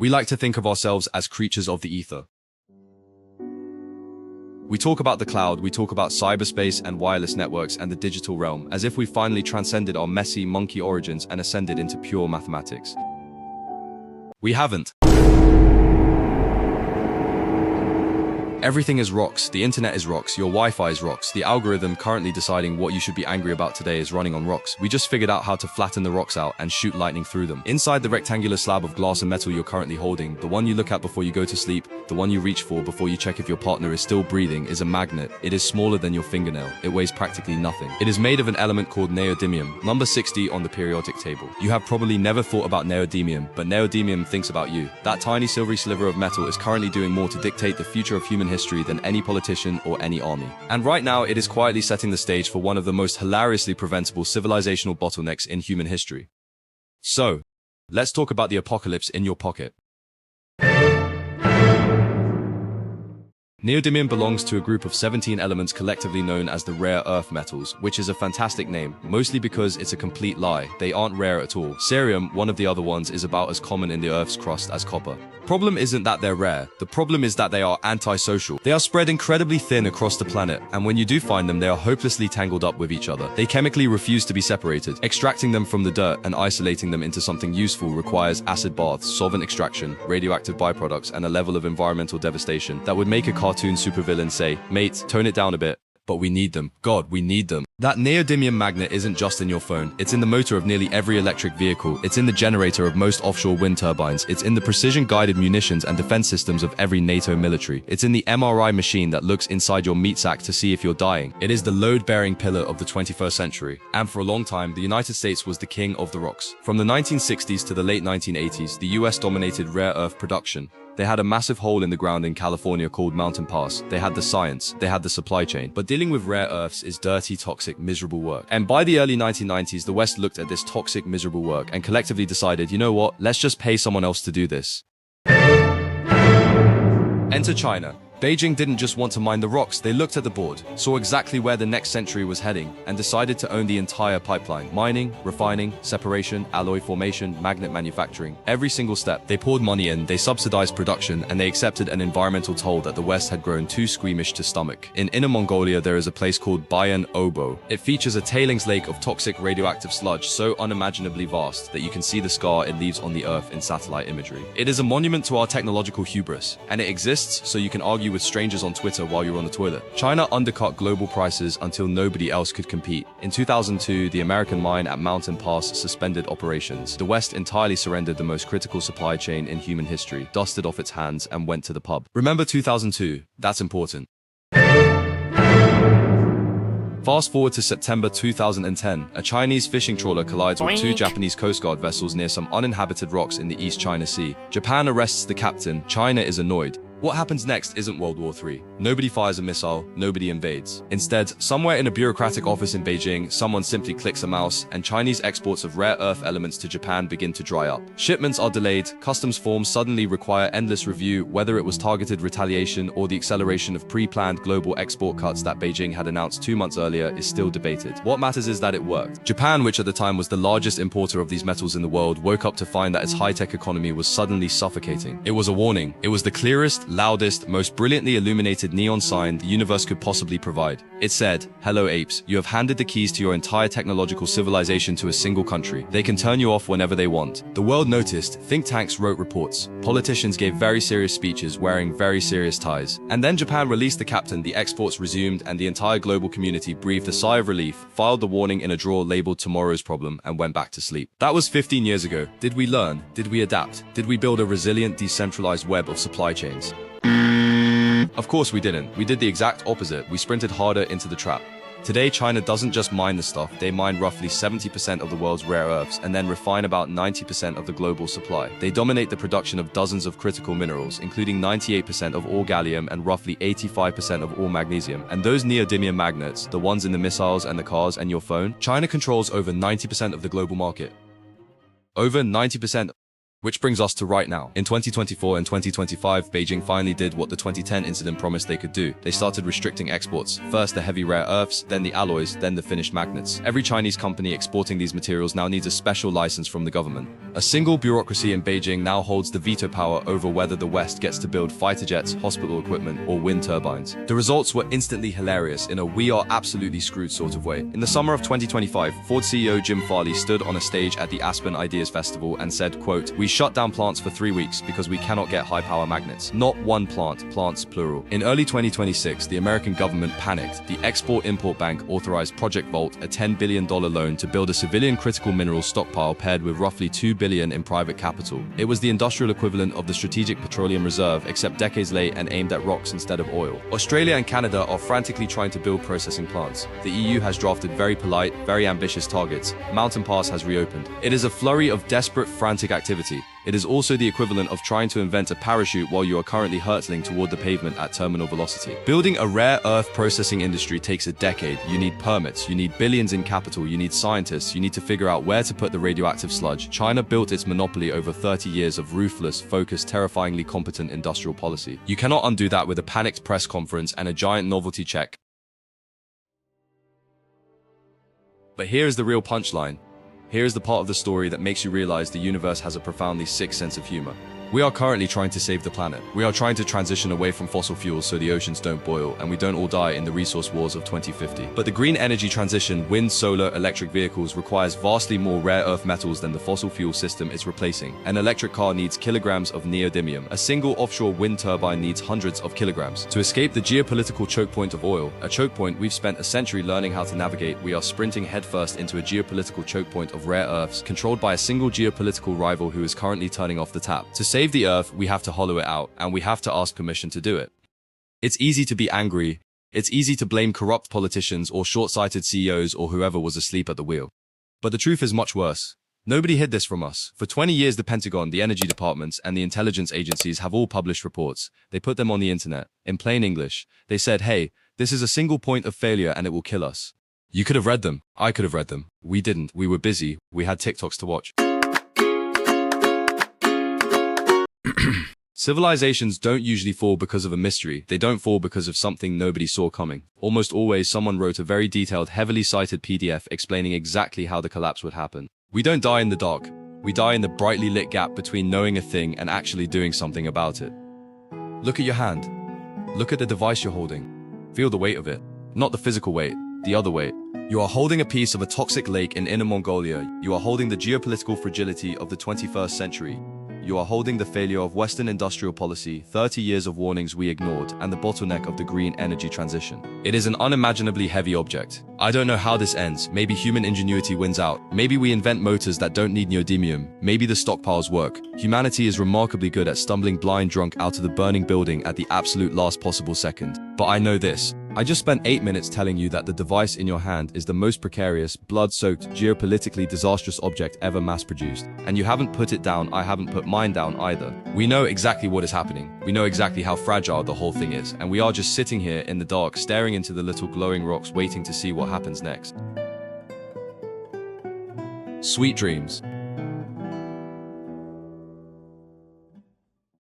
We like to think of ourselves as creatures of the ether. We talk about the cloud, we talk about cyberspace and wireless networks and the digital realm, as if we finally transcended our messy monkey origins and ascended into pure mathematics. We haven't. Everything is rocks, the internet is rocks, your Wi-Fi is rocks, the algorithm currently deciding what you should be angry about today is running on rocks. We just figured out how to flatten the rocks out and shoot lightning through them. Inside the rectangular slab of glass and metal you're currently holding, the one you look at before you go to sleep, the one you reach for before you check if your partner is still breathing, is a magnet. It is smaller than your fingernail. It weighs practically nothing. It is made of an element called neodymium, number 60 on the periodic table. You have probably never thought about neodymium, but neodymium thinks about you. That tiny silvery sliver of metal is currently doing more to dictate the future of human history than any politician or any army. And right now, it is quietly setting the stage for one of the most hilariously preventable civilizational bottlenecks in human history. So, let's talk about the apocalypse in your pocket. Neodymium belongs to a group of 17 elements collectively known as the rare earth metals, which is a fantastic name, mostly because it's a complete lie. They aren't rare at all. Cerium, one of the other ones, is about as common in the Earth's crust as copper. Problem isn't that they're rare, the problem is that they are antisocial. They are spread incredibly thin across the planet, and when you do find them, they are hopelessly tangled up with each other. They chemically refuse to be separated. Extracting them from the dirt and isolating them into something useful requires acid baths, solvent extraction, radioactive byproducts, and a level of environmental devastation that would make a cartoon supervillain say, "Mate, tone it down a bit." But we need them. God, we need them. That neodymium magnet isn't just in your phone. It's in the motor of nearly every electric vehicle. It's in the generator of most offshore wind turbines. It's in the precision-guided munitions and defense systems of every NATO military. It's in the MRI machine that looks inside your meat sack to see if you're dying. It is the load-bearing pillar of the 21st century. And for a long time, the United States was the king of the rocks. From the 1960s to the late 1980s, the US dominated rare earth production. They had a massive hole in the ground in California called Mountain Pass. They had the science, they had the supply chain. But dealing with rare earths is dirty, toxic, miserable work. And by the early 1990s, the West looked at this toxic, miserable work and collectively decided, you know what, let's just pay someone else to do this. Enter China. Beijing didn't just want to mine the rocks, they looked at the board, saw exactly where the next century was heading, and decided to own the entire pipeline. Mining, refining, separation, alloy formation, magnet manufacturing. Every single step. They poured money in, they subsidized production, and they accepted an environmental toll that the West had grown too squeamish to stomach. In Inner Mongolia, there is a place called Bayan Obo. It features a tailings lake of toxic radioactive sludge so unimaginably vast that you can see the scar it leaves on the Earth in satellite imagery. It is a monument to our technological hubris, and it exists so you can argue with strangers on Twitter while you're on the toilet. China undercut global prices until nobody else could compete. In 2002, the American mine at Mountain Pass suspended operations. The West entirely surrendered the most critical supply chain in human history, dusted off its hands, and went to the pub. Remember 2002, that's important. Fast forward to September 2010, a Chinese fishing trawler collides with two Japanese Coast Guard vessels near some uninhabited rocks in the East China Sea. Japan arrests the captain. China is annoyed. What happens next isn't World War III. Nobody fires a missile, nobody invades. Instead, somewhere in a bureaucratic office in Beijing, someone simply clicks a mouse, and Chinese exports of rare earth elements to Japan begin to dry up. Shipments are delayed, customs forms suddenly require endless review, whether it was targeted retaliation or the acceleration of pre-planned global export cuts that Beijing had announced 2 months earlier is still debated. What matters is that it worked. Japan, which at the time was the largest importer of these metals in the world, woke up to find that its high-tech economy was suddenly suffocating. It was a warning. It was the clearest, loudest, most brilliantly illuminated neon sign the universe could possibly provide. It said, "Hello apes, you have handed the keys to your entire technological civilization to a single country. They can turn you off whenever they want." The world noticed, think tanks wrote reports, politicians gave very serious speeches wearing very serious ties. And then Japan released the captain, the exports resumed, and the entire global community breathed a sigh of relief, filed the warning in a drawer labeled tomorrow's problem, and went back to sleep. That was 15 years ago. Did we learn? Did we adapt? Did we build a resilient, decentralized web of supply chains? Of course we didn't. We did the exact opposite. We sprinted harder into the trap. Today, China doesn't just mine the stuff, they mine roughly 70% of the world's rare earths and then refine about 90% of the global supply. They dominate the production of dozens of critical minerals, including 98% of all gallium and roughly 85% of all magnesium. And those neodymium magnets, the ones in the missiles and the cars and your phone, China controls over 90% of the global market. Over 90%. Which brings us to right now. In 2024 and 2025, Beijing finally did what the 2010 incident promised they could do. They started restricting exports. First the heavy rare earths, then the alloys, then the finished magnets. Every Chinese company exporting these materials now needs a special license from the government. A single bureaucracy in Beijing now holds the veto power over whether the West gets to build fighter jets, hospital equipment, or wind turbines. The results were instantly hilarious in a "we are absolutely screwed" sort of way. In the summer of 2025, Ford CEO Jim Farley stood on a stage at the Aspen Ideas Festival and said, quote, "We shut down plants for 3 weeks because we cannot get high-power magnets." Not one plant, plants plural. In early 2026, the American government panicked. The Export-Import Bank authorized Project Vault, a $10 billion loan to build a civilian critical mineral stockpile paired with roughly $2 billion in private capital. It was the industrial equivalent of the Strategic Petroleum Reserve, except decades late and aimed at rocks instead of oil. Australia and Canada are frantically trying to build processing plants. The EU has drafted very polite, very ambitious targets. Mountain Pass has reopened. It is a flurry of desperate, frantic activity. It is also the equivalent of trying to invent a parachute while you are currently hurtling toward the pavement at terminal velocity. Building a rare earth processing industry takes a decade. You need permits, you need billions in capital, you need scientists, you need to figure out where to put the radioactive sludge. China built its monopoly over 30 years of ruthless, focused, terrifyingly competent industrial policy. You cannot undo that with a panicked press conference and a giant novelty check. But here is the real punchline. Here is the part of the story that makes you realize the universe has a profoundly sick sense of humor. We are currently trying to save the planet. We are trying to transition away from fossil fuels so the oceans don't boil and we don't all die in the resource wars of 2050. But the green energy transition, wind, solar, electric vehicles, requires vastly more rare earth metals than the fossil fuel system it's replacing. An electric car needs kilograms of neodymium. A single offshore wind turbine needs hundreds of kilograms. To escape the geopolitical choke point of oil, a choke point we've spent a century learning how to navigate, we are sprinting headfirst into a geopolitical choke point of rare earths, controlled by a single geopolitical rival who is currently turning off the tap. To save the earth, we have to hollow it out, and we have to ask permission to do it. It's easy to be angry. It's easy to blame corrupt politicians or short-sighted CEOs or whoever was asleep at the wheel. But the truth is much worse. Nobody hid this from us. For 20 years, the Pentagon, the energy departments, and the intelligence agencies have all published reports. They put them on the internet. In plain English, they said, hey, this is a single point of failure and it will kill us. You could have read them. I could have read them. We didn't. We were busy. We had TikToks to watch. Civilizations don't usually fall because of a mystery. They don't fall because of something nobody saw coming. Almost always, someone wrote a very detailed, heavily cited PDF explaining exactly how the collapse would happen. We don't die in the dark. We die in the brightly lit gap between knowing a thing and actually doing something about it. Look at your hand. Look at the device you're holding. Feel the weight of it. Not the physical weight, the other weight. You are holding a piece of a toxic lake in Inner Mongolia. You are holding the geopolitical fragility of the 21st century. You are holding the failure of Western industrial policy, 30 years of warnings we ignored, and the bottleneck of the green energy transition. It is an unimaginably heavy object. I don't know how this ends. Maybe human ingenuity wins out. Maybe we invent motors that don't need neodymium. Maybe the stockpiles work. Humanity is remarkably good at stumbling blind drunk out of the burning building at the absolute last possible second. But I know this. I just spent 8 minutes telling you that the device in your hand is the most precarious, blood-soaked, geopolitically disastrous object ever mass-produced. And you haven't put it down, I haven't put mine down either. We know exactly what is happening. We know exactly how fragile the whole thing is. And we are just sitting here in the dark, staring into the little glowing rocks, waiting to see what happens next. Sweet dreams.